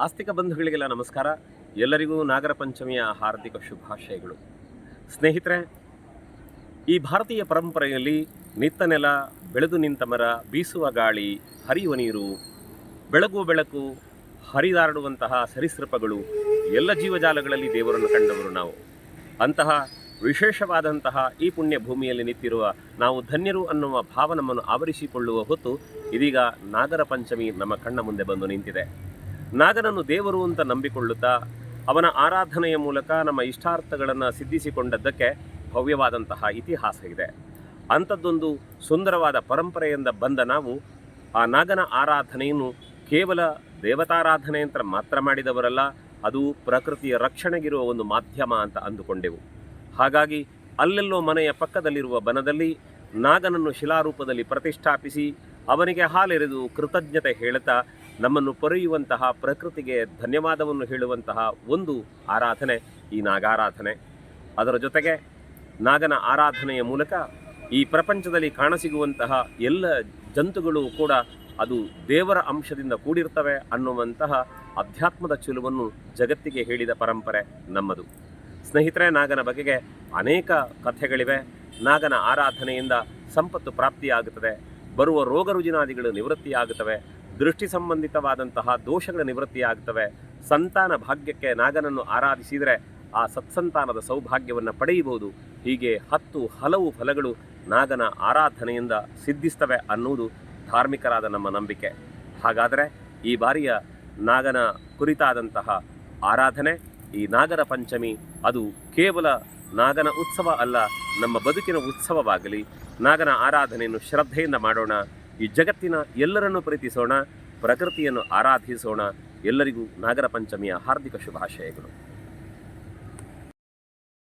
ಆಸ್ತಿಕ ಬಂಧುಗಳಿಗೆಲ್ಲ ನಮಸ್ಕಾರ. ಎಲ್ಲರಿಗೂ ನಾಗರ ಪಂಚಮಿಯ ಹಾರ್ದಿಕ ಶುಭಾಶಯಗಳು. ಸ್ನೇಹಿತರೆ, ಈ ಭಾರತೀಯ ಪರಂಪರೆಯಲ್ಲಿ ನಿತ್ತ ನೆಲ, ಬೆಳೆದು ನಿಂತ ಮರ, ಬೀಸುವ ಗಾಳಿ, ಹರಿಯುವ ನೀರು, ಬೆಳಗುವ ಬೆಳಕು, ಹರಿದಾಡುವಂತಹ ಸರೀಸೃಪಗಳು, ಎಲ್ಲ ಜೀವಜಾಲಗಳಲ್ಲಿ ದೇವರನ್ನು ಕಂಡವರು ನಾವು. ಅಂತಹ ವಿಶೇಷವಾದಂತಹ ಈ ಪುಣ್ಯ ಭೂಮಿಯಲ್ಲಿ ನಿಂತಿರುವ ನಾವು ಧನ್ಯರು ಅನ್ನುವ ಭಾವ ನಮ್ಮನ್ನು ಆವರಿಸಿಕೊಳ್ಳುವ ಹೊತ್ತು ಇದೀಗ ನಾಗರ ಪಂಚಮಿ ನಮ್ಮ ಕಣ್ಣ ಮುಂದೆ ಬಂದು ನಿಂತಿದೆ. ನಾಗನನ್ನು ದೇವರು ಅಂತ ನಂಬಿಕೊಳ್ಳುತ್ತಾ ಅವನ ಆರಾಧನೆಯ ಮೂಲಕ ನಮ್ಮ ಇಷ್ಟಾರ್ಥಗಳನ್ನು ಸಿದ್ಧಿಸಿಕೊಂಡದ್ದಕ್ಕೆ ಭವ್ಯವಾದಂತಹ ಇತಿಹಾಸ ಇದೆ. ಅಂಥದ್ದೊಂದು ಸುಂದರವಾದ ಪರಂಪರೆಯಿಂದ ಬಂದ ನಾವು ಆ ನಾಗನ ಆರಾಧನೆಯನ್ನು ಕೇವಲ ದೇವತಾರಾಧನೆ ಅಂತ ಮಾತ್ರ ಮಾಡಿದವರಲ್ಲ, ಅದು ಪ್ರಕೃತಿಯ ರಕ್ಷಣೆಗಿರುವ ಒಂದು ಮಾಧ್ಯಮ ಅಂತ ಅಂದುಕೊಂಡೆವು. ಹಾಗಾಗಿ ಅಲ್ಲೆಲ್ಲೋ ಮನೆಯ ಪಕ್ಕದಲ್ಲಿರುವ ಬನದಲ್ಲಿ ನಾಗನನ್ನು ಶಿಲಾರೂಪದಲ್ಲಿ ಪ್ರತಿಷ್ಠಾಪಿಸಿ ಅವನಿಗೆ ಹಾಲೆರೆದು ಕೃತಜ್ಞತೆ ಹೇಳುತ್ತಾ ನಮ್ಮನ್ನು ಪೊರೆಯುವಂತಹ ಪ್ರಕೃತಿಗೆ ಧನ್ಯವಾದವನ್ನು ಹೇಳುವಂತಹ ಒಂದು ಆರಾಧನೆ ಈ ನಾಗಾರಾಧನೆ. ಅದರ ಜೊತೆಗೆ ನಾಗನ ಆರಾಧನೆಯ ಮೂಲಕ ಈ ಪ್ರಪಂಚದಲ್ಲಿ ಕಾಣಸಿಗುವಂತಹ ಎಲ್ಲ ಜಂತುಗಳು ಕೂಡ ಅದು ದೇವರ ಅಂಶದಿಂದ ಕೂಡಿರ್ತವೆ ಅನ್ನುವಂತಹ ಅಧ್ಯಾತ್ಮದ ಚಿಲುವನ್ನು ಜಗತ್ತಿಗೆ ಹೇಳಿದ ಪರಂಪರೆ ನಮ್ಮದು. ಸ್ನೇಹಿತರೆ, ನಾಗನ ಬಗೆಗೆ ಅನೇಕ ಕಥೆಗಳಿವೆ. ನಾಗನ ಆರಾಧನೆಯಿಂದ ಸಂಪತ್ತು ಪ್ರಾಪ್ತಿಯಾಗುತ್ತದೆ, ಬರುವ ರೋಗ ರುಜಿನಾದಿಗಳು ನಿವೃತ್ತಿಯಾಗುತ್ತವೆ, ದೃಷ್ಟಿ ಸಂಬಂಧಿತವಾದಂತಹ ದೋಷಗಳ ನಿವೃತ್ತಿಯಾಗುತ್ತವೆ, ಸಂತಾನ ಭಾಗ್ಯಕ್ಕೆ ನಾಗನನ್ನು ಆರಾಧಿಸಿದರೆ ಆ ಸತ್ಸಂತಾನದ ಸೌಭಾಗ್ಯವನ್ನು ಪಡೆಯಬಹುದು. ಹೀಗೆ 10 ಹಲವು ಫಲಗಳು ನಾಗನ ಆರಾಧನೆಯಿಂದ ಸಿದ್ಧಿಸ್ತವೆ ಅನ್ನುವುದು ಧಾರ್ಮಿಕರಾದ ನಮ್ಮ ನಂಬಿಕೆ. ಹಾಗಾದರೆ ಈ ಬಾರಿಯ ನಾಗನ ಕುರಿತಾದಂತಹ ಆರಾಧನೆ, ಈ ನಾಗರ ಪಂಚಮಿ, ಅದು ಕೇವಲ ನಾಗನ ಉತ್ಸವ ಅಲ್ಲ, ನಮ್ಮ ಬದುಕಿನ ಉತ್ಸವವಾಗಲಿ. ನಾಗನ ಆರಾಧನೆಯನ್ನು ಶ್ರದ್ಧೆಯಿಂದ ಮಾಡೋಣ. ಈ ಜಗತ್ತಿನ ಎಲ್ಲರನ್ನು ಪ್ರೀತಿಸೋಣ, ಪ್ರಕೃತಿಯನ್ನು ಆರಾಧಿಸೋಣ. ಎಲ್ಲರಿಗೂ ನಾಗರ ಪಂಚಮಿಯ ಹಾರ್ದಿಕ ಶುಭಾಶಯಗಳು.